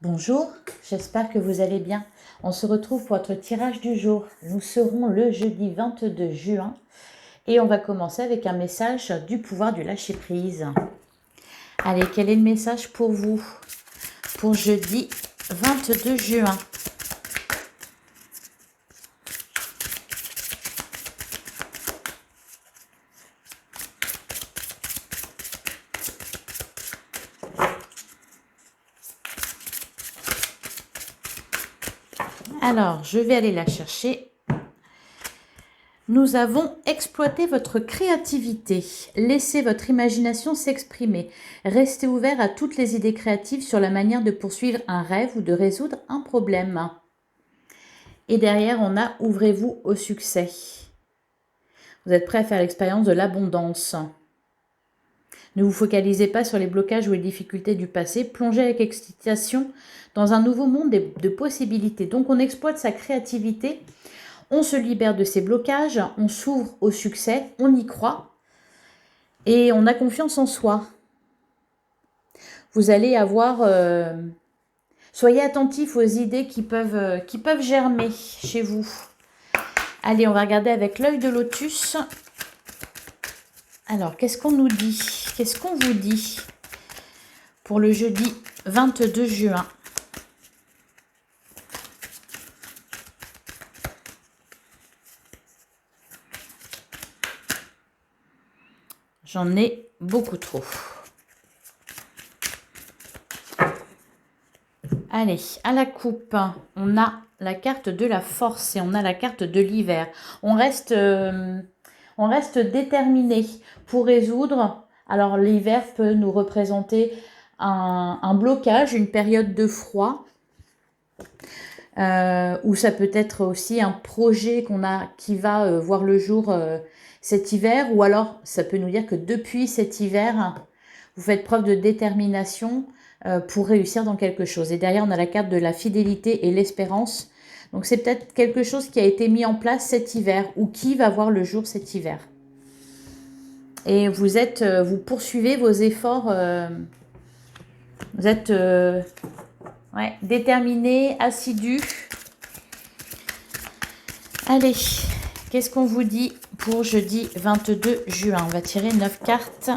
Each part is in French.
Bonjour, j'espère que vous allez bien. On se retrouve pour votre tirage du jour. Nous serons le jeudi 22 juin et on va commencer avec un message du pouvoir du lâcher-prise. Allez, quel est le message pour vous pour jeudi 22 juin? Alors, je vais aller la chercher. Nous avons exploité votre créativité. Laissez votre imagination s'exprimer. Restez ouvert à toutes les idées créatives sur la manière de poursuivre un rêve ou de résoudre un problème. Et derrière, on a ouvrez-vous au succès. Vous êtes prêt à faire l'expérience de l'abondance. Ne vous focalisez pas sur les blocages ou les difficultés du passé. Plongez avec excitation dans un nouveau monde de possibilités. Donc, on exploite sa créativité. On se libère de ses blocages. On s'ouvre au succès. On y croit. Et on a confiance en soi. Vous allez avoir... soyez attentifs aux idées qui peuvent germer chez vous. Allez, on va regarder avec l'œil de lotus. Alors, qu'est-ce qu'on nous dit? Qu'est-ce qu'on vous dit pour le jeudi 22 juin? J'en ai beaucoup trop. Allez, à la coupe, on a la carte de la force et on a la carte de l'hiver. On reste déterminé pour résoudre. Alors, l'hiver peut nous représenter un blocage, une période de froid. Ou ça peut être aussi un projet qui va voir le jour cet hiver. Ou alors, ça peut nous dire que depuis cet hiver, vous faites preuve de détermination pour réussir dans quelque chose. Et derrière, on a la carte de la fidélité et l'espérance. Donc, c'est peut-être quelque chose qui a été mis en place cet hiver ou qui va voir le jour cet hiver. Et vous poursuivez vos efforts. Vous êtes déterminé, assidu. Allez, qu'est-ce qu'on vous dit pour jeudi 22 juin? On va tirer 9 cartes.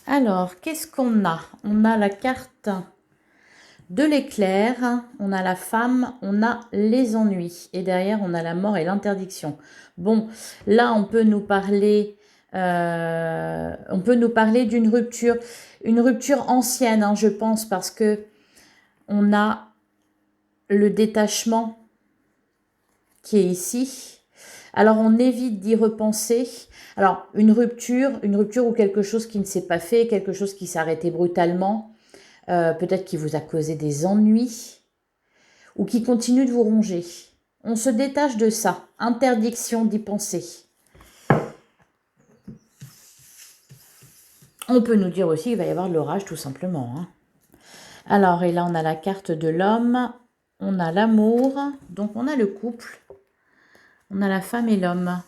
Alors, qu'est-ce qu'on a? On a la carte de l'éclair, on a la femme, on a les ennuis. Et derrière, on a la mort et l'interdiction. Bon, là, on peut nous parler d'une rupture. Une rupture ancienne, hein, je pense, parce que on a le détachement qui est ici. Alors, on évite d'y repenser. Alors, une rupture ou quelque chose qui ne s'est pas fait, quelque chose qui s'est arrêté brutalement, peut-être qui vous a causé des ennuis ou qui continue de vous ronger. On se détache de ça. Interdiction d'y penser. On peut nous dire aussi qu'il va y avoir de l'orage, tout simplement. Hein. Alors, et là, on a la carte de l'homme, on a l'amour, donc on a le couple, on a la femme et l'homme.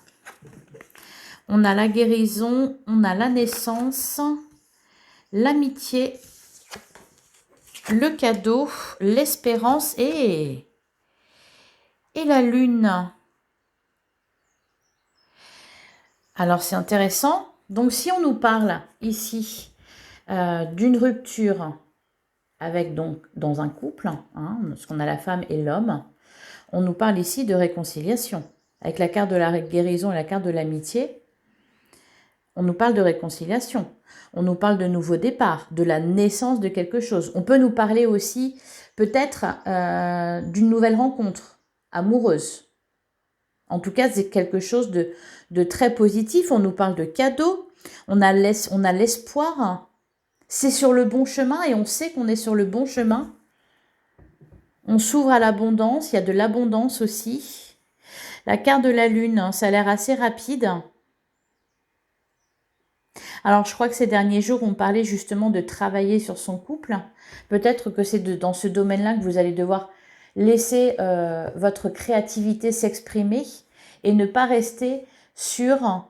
On a la guérison, on a la naissance, l'amitié, le cadeau, l'espérance et la lune. Alors, c'est intéressant. Donc, si on nous parle ici d'une rupture avec donc dans un couple, hein, parce qu'on a la femme et l'homme, on nous parle ici de réconciliation. Avec la carte de la guérison et la carte de l'amitié, on nous parle de réconciliation. On nous parle de nouveau départ, de la naissance de quelque chose. On peut nous parler aussi peut-être d'une nouvelle rencontre amoureuse. En tout cas, c'est quelque chose de très positif. On nous parle de cadeaux. On a l'espoir. C'est sur le bon chemin et on sait qu'on est sur le bon chemin. On s'ouvre à l'abondance. Il y a de l'abondance aussi. La carte de la lune, hein, ça a l'air assez rapide. Alors, je crois que ces derniers jours, on parlait justement de travailler sur son couple. Peut-être que c'est dans ce domaine-là que vous allez devoir laisser votre créativité s'exprimer et ne pas rester sur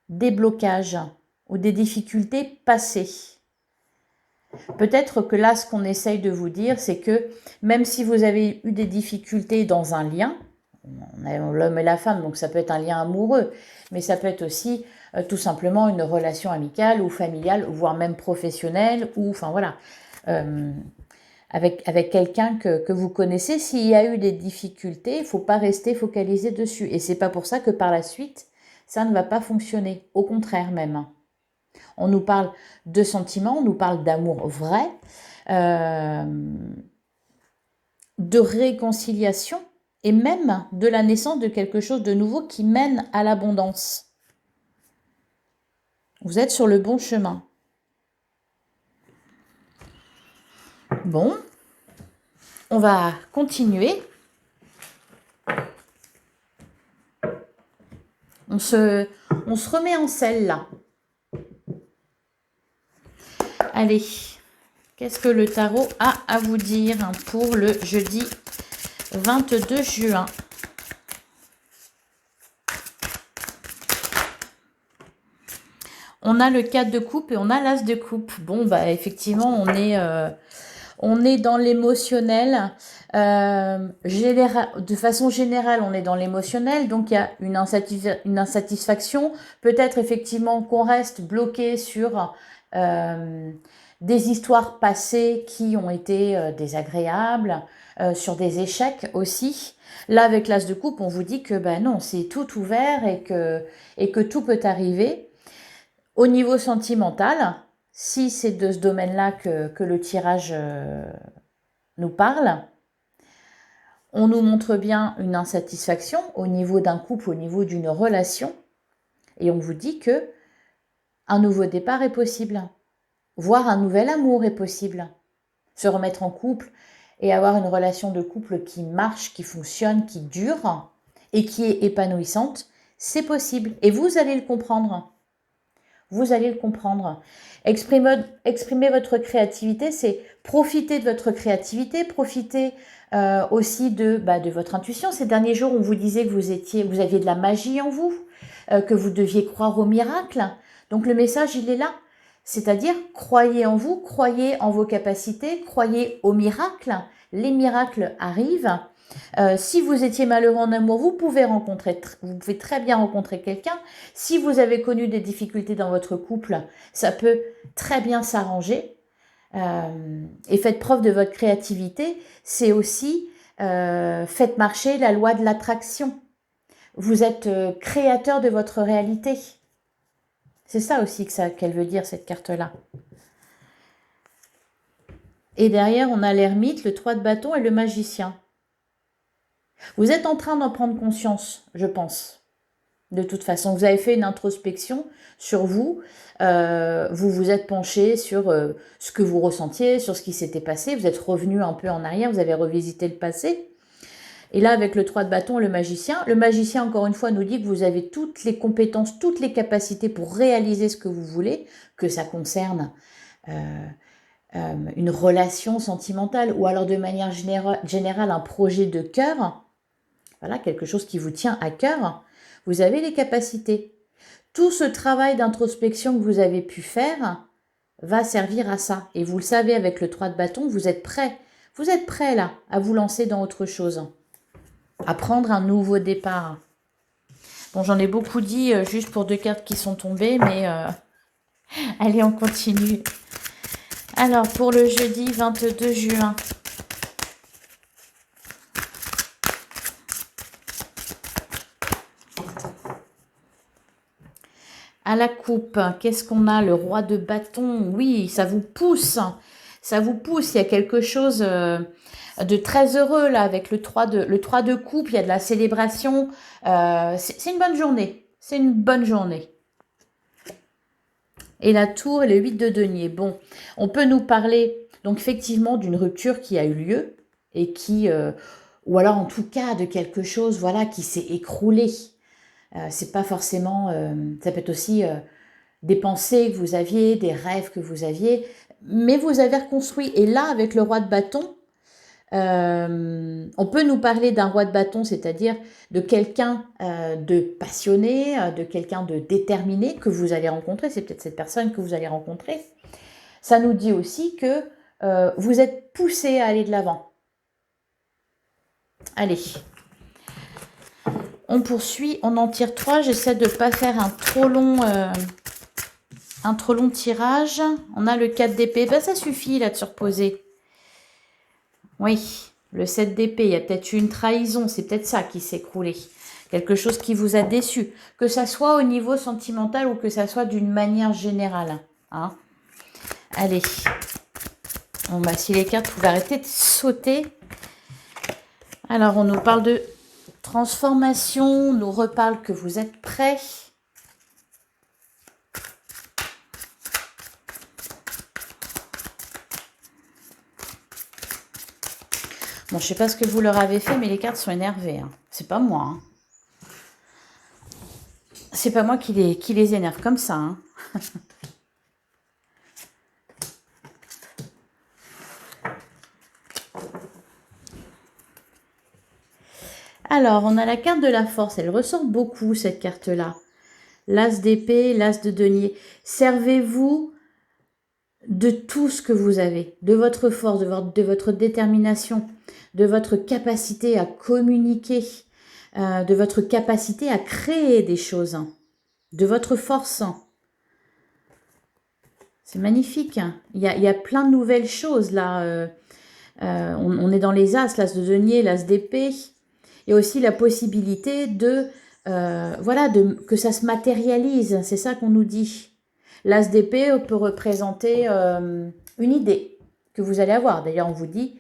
des blocages ou des difficultés passées. Peut-être que là, ce qu'on essaye de vous dire, c'est que même si vous avez eu des difficultés dans un lien, on a l'homme et la femme, donc ça peut être un lien amoureux, mais ça peut être aussi tout simplement une relation amicale ou familiale, voire même professionnelle, ou enfin voilà, avec quelqu'un que vous connaissez. S'il y a eu des difficultés, il ne faut pas rester focalisé dessus. Et c'est pas pour ça que par la suite, ça ne va pas fonctionner. Au contraire même. On nous parle de sentiments, on nous parle d'amour vrai, de réconciliation et même de la naissance de quelque chose de nouveau qui mène à l'abondance. Vous êtes sur le bon chemin. Bon, on va continuer. On se remet en selle là. Allez, qu'est-ce que le tarot a à vous dire pour le jeudi 22 juin? On a le 4 de coupe et on a l'as de coupe. Bon, bah effectivement, on est dans l'émotionnel. De façon générale, on est dans l'émotionnel. Donc, il y a une insatisfaction. Peut-être effectivement qu'on reste bloqué sur des histoires passées qui ont été désagréables, sur des échecs aussi. Là, avec l'as de coupe, on vous dit que ben non, c'est tout ouvert et que tout peut arriver. Au niveau sentimental, si c'est de ce domaine-là que le tirage nous parle, on nous montre bien une insatisfaction au niveau d'un couple, au niveau d'une relation, et on vous dit que un nouveau départ est possible, voire un nouvel amour est possible. Se remettre en couple et avoir une relation de couple qui marche, qui fonctionne, qui dure et qui est épanouissante, c'est possible. Et vous allez le comprendre. Vous allez le comprendre. Exprimer votre créativité, c'est profiter de votre créativité, profiter aussi de votre intuition. Ces derniers jours, on vous disait que vous aviez de la magie en vous, que vous deviez croire au miracle. Donc le message, il est là. C'est-à-dire, croyez en vous, croyez en vos capacités, croyez au miracle. Les miracles arrivent. Si vous étiez malheureux en amour, vous pouvez très bien rencontrer quelqu'un. Si vous avez connu des difficultés dans votre couple, ça peut très bien s'arranger. Et faites preuve de votre créativité. C'est aussi faites marcher la loi de l'attraction. Vous êtes créateur de votre réalité. C'est ça aussi qu'elle veut dire, cette carte-là. Et derrière, on a l'ermite, le 3 de bâton et le magicien. Vous êtes en train d'en prendre conscience, je pense. De toute façon, vous avez fait une introspection sur vous. Vous vous êtes penché sur ce que vous ressentiez, sur ce qui s'était passé. Vous êtes revenu un peu en arrière, vous avez revisité le passé. Et là, avec le 3 de bâton, le magicien, encore une fois, nous dit que vous avez toutes les compétences, toutes les capacités pour réaliser ce que vous voulez, que ça concerne une relation sentimentale ou alors de manière générale un projet de cœur. Voilà, quelque chose qui vous tient à cœur. Vous avez les capacités. Tout ce travail d'introspection que vous avez pu faire va servir à ça. Et vous le savez, avec le 3 de bâton, vous êtes prêt. Vous êtes prêt là à vous lancer dans autre chose. À prendre un nouveau départ. Bon, j'en ai beaucoup dit juste pour 2 cartes qui sont tombées, mais allez, on continue. Alors, pour le jeudi 22 juin. À la coupe, qu'est-ce qu'on a? Le roi de bâton, oui, ça vous pousse. Ça vous pousse, il y a quelque chose de très heureux là avec le 3 de coupe, il y a de la célébration. C'est une bonne journée. C'est une bonne journée. Et la tour et le 8 de denier. Bon, on peut nous parler donc effectivement d'une rupture qui a eu lieu et qui ou alors en tout cas de quelque chose, voilà, qui s'est écroulé. C'est pas forcément, ça peut être aussi des pensées que vous aviez, des rêves que vous aviez, mais vous avez reconstruit. Et là, avec le roi de bâton, on peut nous parler d'un roi de bâton, c'est-à-dire de quelqu'un de passionné, de quelqu'un de déterminé que vous allez rencontrer. C'est peut-être cette personne que vous allez rencontrer. Ça nous dit aussi que vous êtes poussé à aller de l'avant. Allez. On poursuit, on en tire 3. J'essaie de ne pas faire un trop long tirage. On a le 4 d'épée. Ben, ça suffit là de se reposer. Oui, le 7 d'épée. Il y a peut-être eu une trahison. C'est peut-être ça qui s'est écroulé. Quelque chose qui vous a déçu. Que ça soit au niveau sentimental ou que ça soit d'une manière générale. Hein. Allez. Bon, bah, si les cartes pouvaient arrêter de sauter. Alors, on nous parle de transformation. On nous reparle que vous êtes prêts. Bon, je sais pas ce que vous leur avez fait, mais les cartes sont énervées. Hein. C'est pas moi. Hein. C'est pas moi qui les énerve comme ça. Hein. Alors, on a la carte de la force. Elle ressort beaucoup, cette carte-là. L'as d'épée, l'as de denier. Servez-vous de tout ce que vous avez, de votre force, de votre détermination, de votre capacité à communiquer, de votre capacité à créer des choses, de votre force. C'est magnifique. Il y a plein de nouvelles choses là. On est dans les as, l'as de denier, l'as d'épée. Et aussi la possibilité de, que ça se matérialise. C'est ça qu'on nous dit. L'as d'épée peut représenter une idée que vous allez avoir. D'ailleurs, on vous dit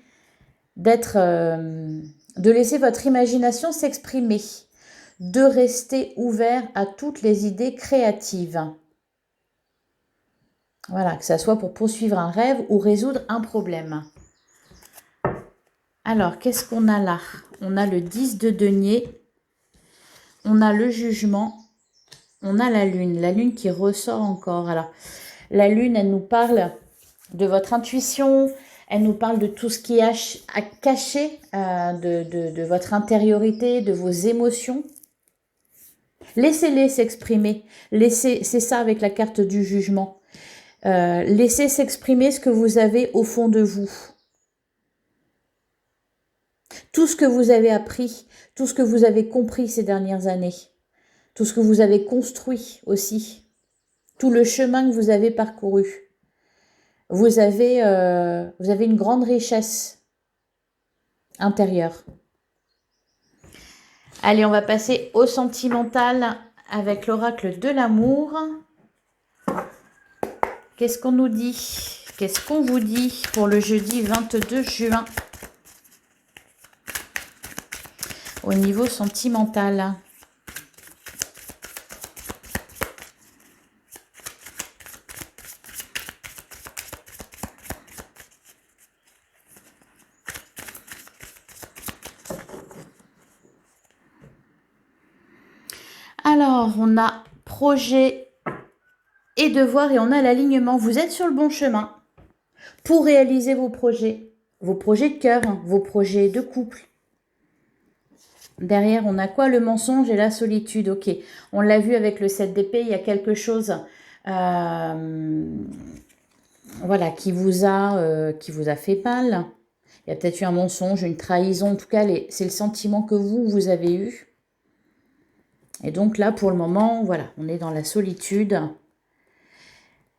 de laisser votre imagination s'exprimer, de rester ouvert à toutes les idées créatives. Voilà, que ça soit pour poursuivre un rêve ou résoudre un problème. Alors, qu'est-ce qu'on a là? On a le 10 de denier, on a le jugement, on a la lune qui ressort encore. Alors, la lune, elle nous parle de votre intuition, elle nous parle de tout ce qui est caché de votre intériorité, de vos émotions. Laissez-les s'exprimer. C'est ça avec la carte du jugement. Laissez s'exprimer ce que vous avez au fond de vous. Tout ce que vous avez appris, tout ce que vous avez compris ces dernières années, tout ce que vous avez construit aussi, tout le chemin que vous avez parcouru. Vous avez une grande richesse intérieure. Allez, on va passer au sentimental avec l'oracle de l'amour. Qu'est-ce qu'on nous dit? Qu'est-ce qu'on vous dit pour le jeudi 22 juin au niveau sentimental? Alors, on a projet et devoir et on a l'alignement. Vous êtes sur le bon chemin pour réaliser vos projets de cœur, vos projets de couple. Derrière, on a quoi? Le mensonge et la solitude. Ok, on l'a vu avec le 7 d'épée, il y a quelque chose voilà, qui vous a fait mal. Il y a peut-être eu un mensonge, une trahison. En tout cas, c'est le sentiment que vous avez eu. Et donc là, pour le moment, voilà, on est dans la solitude.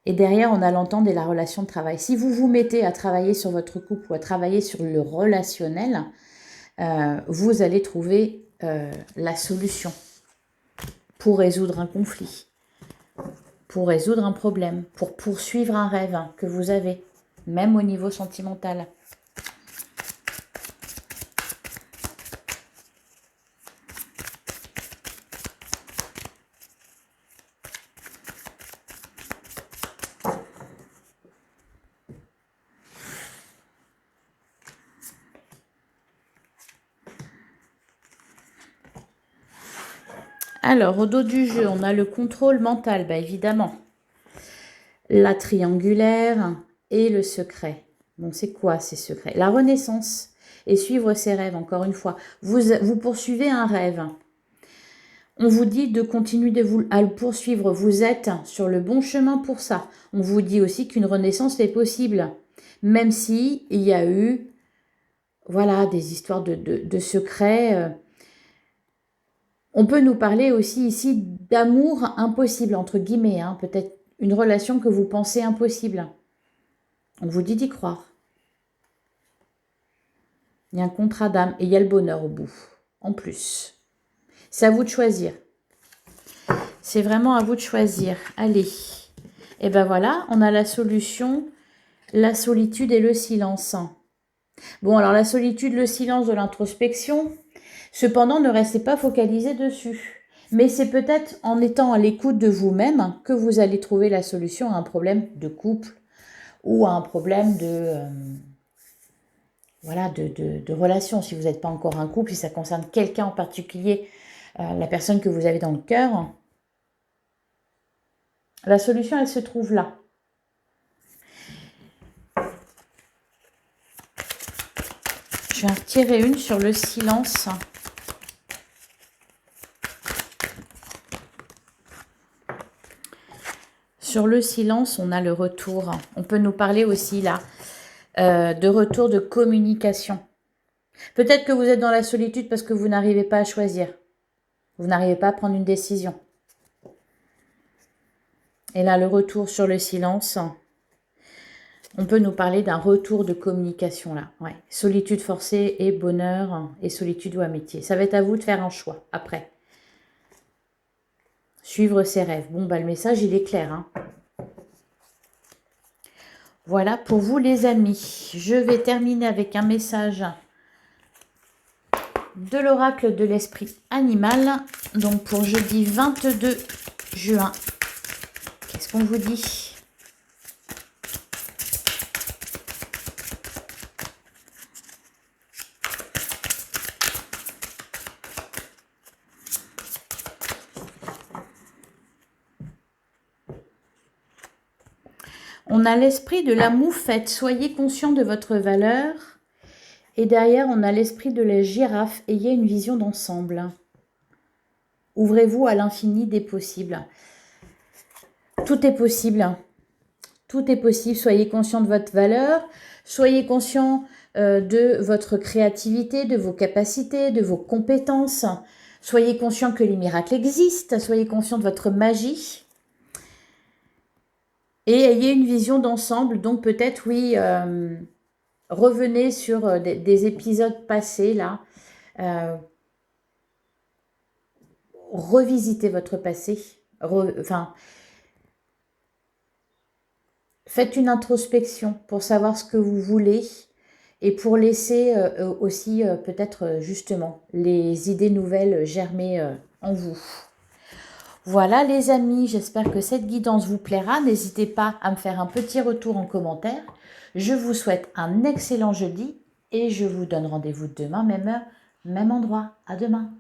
Et derrière, on a l'entente et la relation de travail. Si vous vous mettez à travailler sur votre couple ou à travailler sur le relationnel, vous allez trouver la solution pour résoudre un conflit, pour résoudre un problème, pour poursuivre un rêve que vous avez, même au niveau sentimental. Alors, au dos du jeu, on a le contrôle mental, bah, évidemment. La triangulaire et le secret. Bon, c'est quoi ces secrets? La renaissance et suivre ses rêves, encore une fois. Vous poursuivez un rêve. On vous dit de continuer à le poursuivre. Vous êtes sur le bon chemin pour ça. On vous dit aussi qu'une renaissance est possible. Même si il y a eu, voilà, des histoires de secrets. On peut nous parler aussi ici d'amour impossible, entre guillemets. Hein, peut-être une relation que vous pensez impossible. On vous dit d'y croire. Il y a un contrat d'âme et il y a le bonheur au bout, en plus. C'est à vous de choisir. C'est vraiment à vous de choisir. Allez. Et ben voilà, on a la solution, la solitude et le silence. Bon, alors la solitude, le silence de l'introspection, cependant, ne restez pas focalisé dessus. Mais c'est peut-être en étant à l'écoute de vous-même que vous allez trouver la solution à un problème de couple ou à un problème voilà, de relation. Si vous n'êtes pas encore un couple, si ça concerne quelqu'un en particulier, la personne que vous avez dans le cœur, la solution, elle se trouve là. Je vais en retirer une sur le silence. Sur le silence, on a le retour. On peut nous parler aussi là de retour de communication. Peut-être que vous êtes dans la solitude parce que vous n'arrivez pas à choisir. Vous n'arrivez pas à prendre une décision. Et là, le retour sur le silence, on peut nous parler d'un retour de communication là. Ouais. Solitude forcée et bonheur, et solitude ou amitié. Ça va être à vous de faire un choix après. Suivre ses rêves. Bon, bah le message, il est clair. Hein. Voilà pour vous les amis. Je vais terminer avec un message de l'oracle de l'esprit animal. Donc pour jeudi 22 juin. Qu'est-ce qu'on vous dit? On a l'esprit de la moufette. Soyez conscient de votre valeur. Et derrière, on a l'esprit de la girafe. Ayez une vision d'ensemble. Ouvrez-vous à l'infini des possibles. Tout est possible. Tout est possible. Soyez conscient de votre valeur. Soyez conscient de votre créativité, de vos capacités, de vos compétences. Soyez conscient que les miracles existent. Soyez conscient de votre magie. Et ayez une vision d'ensemble. Donc peut-être, oui, revenez sur des épisodes passés, là. Revisitez votre passé. Faites une introspection pour savoir ce que vous voulez et pour laisser aussi peut-être justement les idées nouvelles germer en vous. Voilà les amis, j'espère que cette guidance vous plaira. N'hésitez pas à me faire un petit retour en commentaire. Je vous souhaite un excellent jeudi et je vous donne rendez-vous demain, même heure, même endroit. À demain.